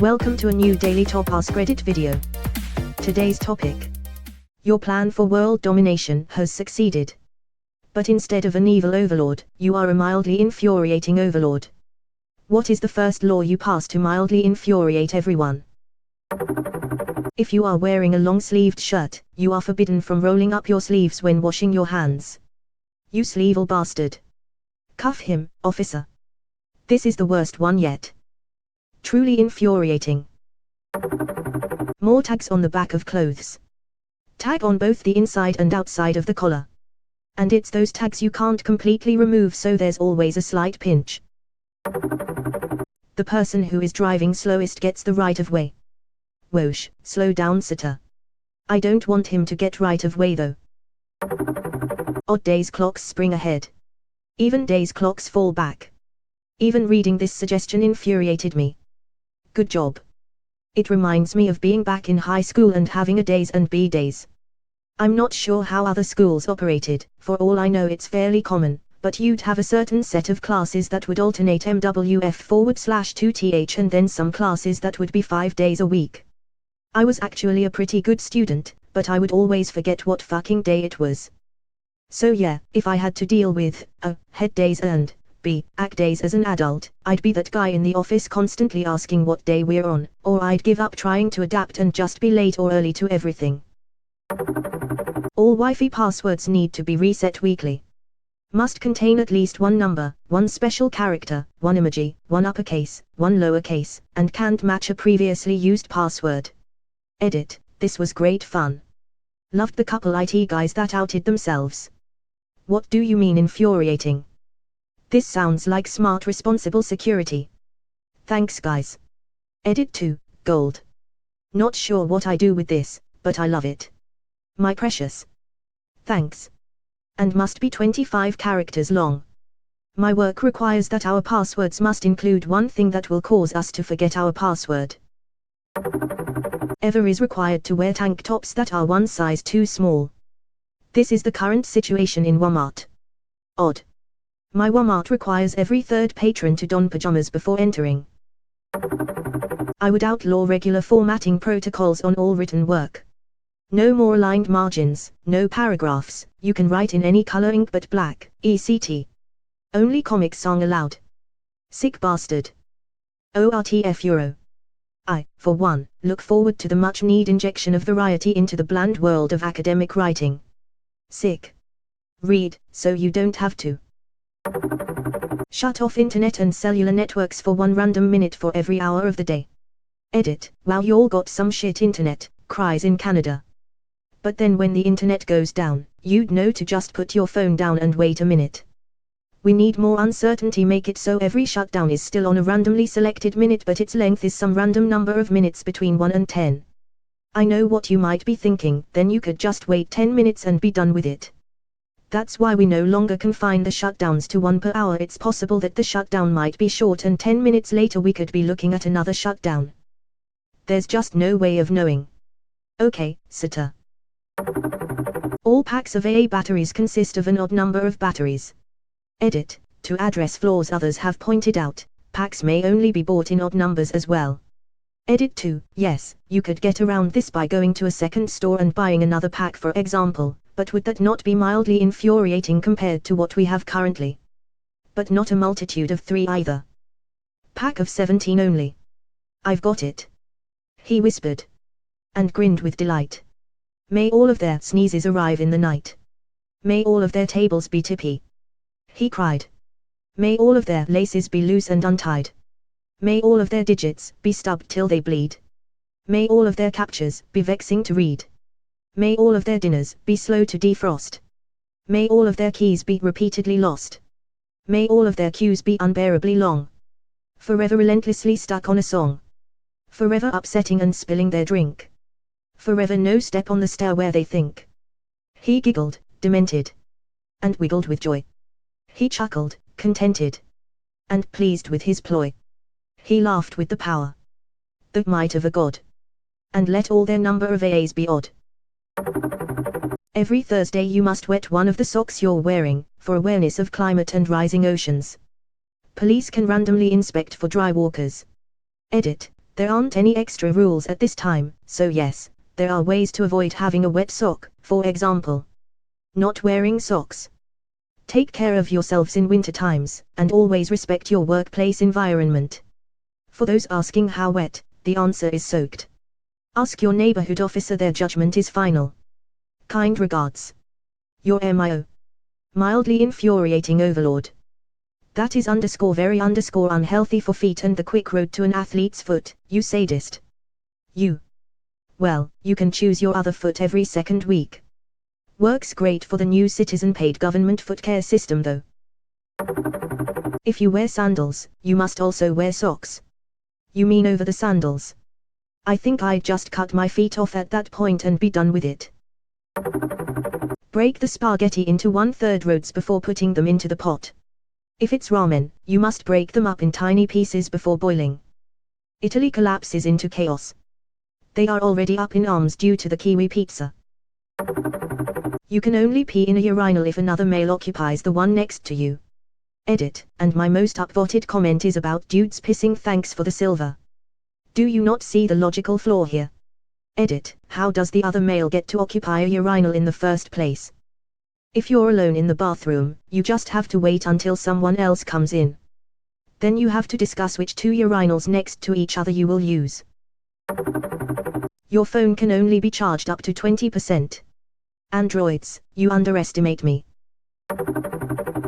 Welcome to a new daily top Askreddit video. Today's topic. Your plan for world domination has succeeded. But instead of an evil overlord, you are a mildly infuriating overlord. What is the first law you pass to mildly infuriate everyone? If you are wearing a long-sleeved shirt, you are forbidden from rolling up your sleeves when washing your hands. You sleevel bastard. Cuff him, officer. This is the worst one yet. Truly infuriating. More tags on the back of clothes. Tag on both the inside and outside of the collar. And it's those tags you can't completely remove, so there's always a slight pinch. The person who is driving slowest gets the right of way. Whoosh, slow down, sitter. I don't want him to get right of way though. Odd days clocks spring ahead. Even days clocks fall back. Even reading this suggestion infuriated me. Good job. It reminds me of being back in high school and having a days and B days. I'm not sure how other schools operated, for all I know it's fairly common, but you'd have a certain set of classes that would alternate MWF/2TH and then some classes that would be 5 days a week. I was actually a pretty good student, but I would always forget what fucking day it was. So yeah, if I had to deal with A, head days and B, AC days as an adult, I'd be that guy in the office constantly asking what day we're on, or I'd give up trying to adapt and just be late or early to everything. All Wi-Fi passwords need to be reset weekly. Must contain at least one number, one special character, one emoji, one uppercase, one lowercase, and can't match a previously used password. Edit, this was great fun. Loved the couple IT guys that outed themselves. What do you mean infuriating? This sounds like smart responsible security. Thanks guys. Edit 2, gold. Not sure what I do with this, but I love it. My precious. Thanks. And must be 25 characters long. My work requires that our passwords must include one thing that will cause us to forget our password. Ever is required to wear tank tops that are one size too small. This is the current situation in Walmart. Odd. My Walmart requires every third patron to don pajamas before entering. I would outlaw regular formatting protocols on all written work. No more aligned margins, no paragraphs, you can write in any color ink but black, ECT. Only Comic Song allowed. Sick bastard. ORTF Euro. I, for one, look forward to the much-needed injection of variety into the bland world of academic writing. Sick. Read, so you don't have to. Shut off internet and cellular networks for 1 random minute for every hour of the day. Edit, wow, you all got some shit internet, cries in Canada. But then when the internet goes down, you'd know to just put your phone down and wait a minute. We need more uncertainty, make it so every shutdown is still on a randomly selected minute but its length is some random number of minutes between 1 and 10. I know what you might be thinking, then you could just wait 10 minutes and be done with it. That's why we no longer confine the shutdowns to 1 per hour. It's possible that the shutdown might be short and 10 minutes later we could be looking at another shutdown. There's just no way of knowing. Okay, sitter. All packs of AA batteries consist of an odd number of batteries. Edit, to address flaws others have pointed out, packs may only be bought in odd numbers as well. Edit 2, yes, you could get around this by going to a second store and buying another pack for example, but would that not be mildly infuriating compared to what we have currently? But not a multitude of 3 either. Pack of 17 only. I've got it. He whispered. And grinned with delight. May all of their sneezes arrive in the night. May all of their tables be tippy. He cried. May all of their laces be loose and untied. May all of their digits be stubbed till they bleed. May all of their captures be vexing to read. May all of their dinners be slow to defrost. May all of their keys be repeatedly lost. May all of their queues be unbearably long. Forever relentlessly stuck on a song. Forever upsetting and spilling their drink. Forever no step on the stair where they think. He giggled, demented. And wiggled with joy. He chuckled, contented. And pleased with his ploy. He laughed with the power. The might of a god. And let all their number of AAs be odd. Every Thursday you must wet one of the socks you're wearing, for awareness of climate and rising oceans. Police can randomly inspect for dry walkers. Edit, There aren't any extra rules at this time, so yes, there are ways to avoid having a wet sock, for example. Not wearing socks. Take care of yourselves in winter times, and always respect your workplace environment. For those asking how wet, the answer is soaked. Ask your neighborhood officer, their judgment is final. Kind regards. Your MIO. Mildly infuriating overlord. That is _very _unhealthy for feet and the quick road to an athlete's foot, you sadist. You. Well, you can choose your other foot every second week. Works great for the new citizen paid government foot care system though. If you wear sandals, you must also wear socks. You mean over the sandals? I think I'd just cut my feet off at that point and be done with it. Break the spaghetti into 1/3 roads before putting them into the pot. If it's ramen, you must break them up in tiny pieces before boiling. Italy collapses into chaos. They are already up in arms due to the kiwi pizza. You can only pee in a urinal if another male occupies the one next to you. Edit, and my most upvoted comment is about dudes pissing, thanks for the silver. Do you not see the logical flaw here? Edit, how does the other male get to occupy a urinal in the first place? If you're alone in the bathroom, you just have to wait until someone else comes in. Then you have to discuss which 2 urinals next to each other you will use. Your phone can only be charged up to 20%. Androids, you underestimate me.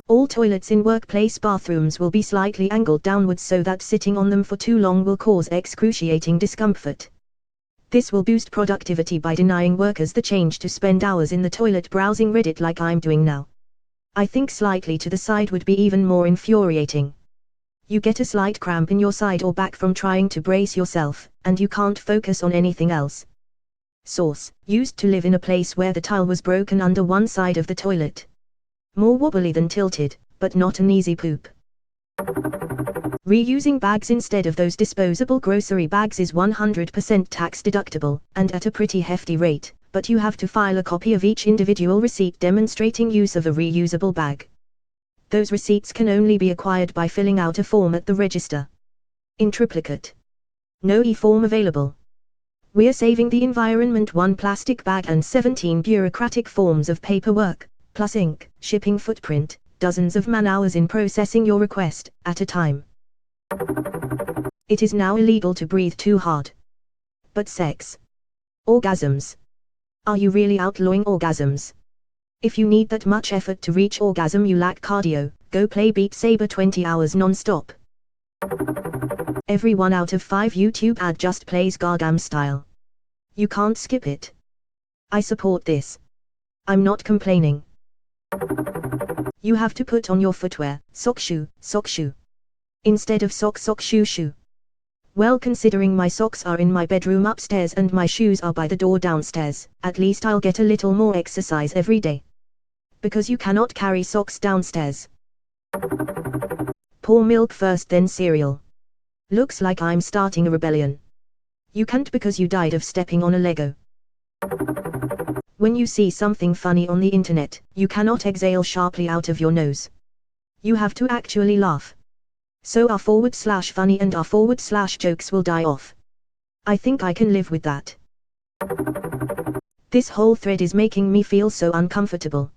All toilets in workplace bathrooms will be slightly angled downwards so that sitting on them for too long will cause excruciating discomfort. This will boost productivity by denying workers the change to spend hours in the toilet browsing Reddit like I'm doing now. I think slightly to the side would be even more infuriating. You get a slight cramp in your side or back from trying to brace yourself, and you can't focus on anything else. Source: used to live in a place where the tile was broken under one side of the toilet. More wobbly than tilted, but not an easy poop. Reusing bags instead of those disposable grocery bags is 100% tax deductible, and at a pretty hefty rate, but you have to file a copy of each individual receipt demonstrating use of a reusable bag. Those receipts can only be acquired by filling out a form at the register. In triplicate. No e-form available. We're saving the environment 1 plastic bag and 17 bureaucratic forms of paperwork, plus ink, shipping footprint, dozens of man-hours in processing your request, at a time. It is now illegal to breathe too hard. But sex. Orgasms. Are you really outlawing orgasms? If you need that much effort to reach orgasm, you lack cardio, go play Beat Saber 20 hours non-stop. Every 1 out of 5 YouTube ad just plays Gargam style. You can't skip it. I support this. I'm not complaining. You have to put on your footwear, sock shoe, instead of sock shoe. Well, considering my socks are in my bedroom upstairs and my shoes are by the door downstairs, at least I'll get a little more exercise every day. Because you cannot carry socks downstairs. Pour milk first then cereal. Looks like I'm starting a rebellion. You can't because you died of stepping on a Lego. When you see something funny on the internet, you cannot exhale sharply out of your nose. You have to actually laugh. So r/funny and r/jokes will die off. I think I can live with that. This whole thread is making me feel so uncomfortable.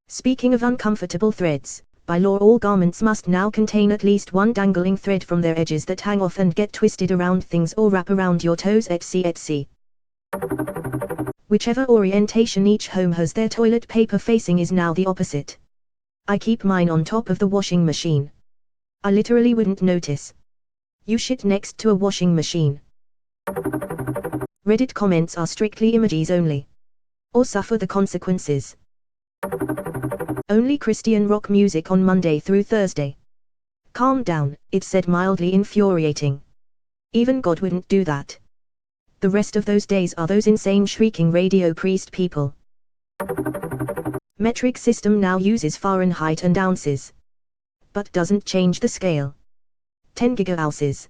Speaking of uncomfortable threads, by law all garments must now contain at least one dangling thread from their edges that hang off and get twisted around things or wrap around your toes etc. Whichever orientation each home has their toilet paper facing is now the opposite. I keep mine on top of the washing machine. I literally wouldn't notice. You shit next to a washing machine. Reddit comments are strictly emojis only. Or suffer the consequences. Only Christian rock music on Monday through Thursday. Calm down, it said, mildly infuriating. Even God wouldn't do that. The rest of those days are those insane shrieking radio priest people. Metric system now uses Fahrenheit and ounces. But doesn't change the scale. 10 gigaounces.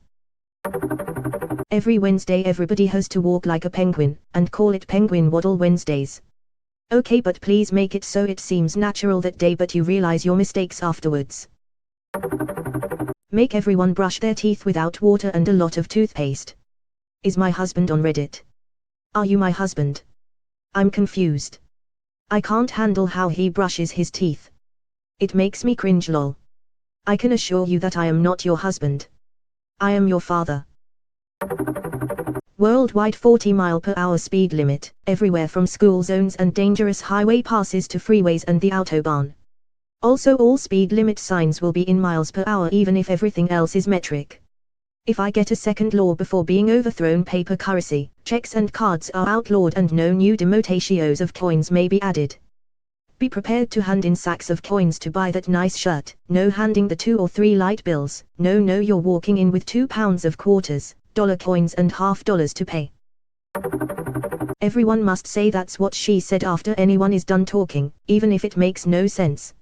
Every Wednesday everybody has to walk like a penguin, and call it Penguin Waddle Wednesdays. Okay, but please make it so it seems natural that day but you realize your mistakes afterwards. Make everyone brush their teeth without water and a lot of toothpaste. Is my husband on Reddit? Are you my husband? I'm confused. I can't handle how he brushes his teeth. It makes me cringe lol. I can assure you that I am not your husband. I am your father. Worldwide 40-mile-per-hour speed limit, everywhere from school zones and dangerous highway passes to freeways and the Autobahn. Also all speed limit signs will be in miles per hour even if everything else is metric. If I get a second law before being overthrown, paper currency, checks and cards are outlawed and no new demotations of coins may be added. Be prepared to hand in sacks of coins to buy that nice shirt, no handing the 2 or 3 light bills, no you're walking in with 2 pounds of quarters, dollar coins and half dollars to pay. Everyone must say that's what she said after anyone is done talking, even if it makes no sense.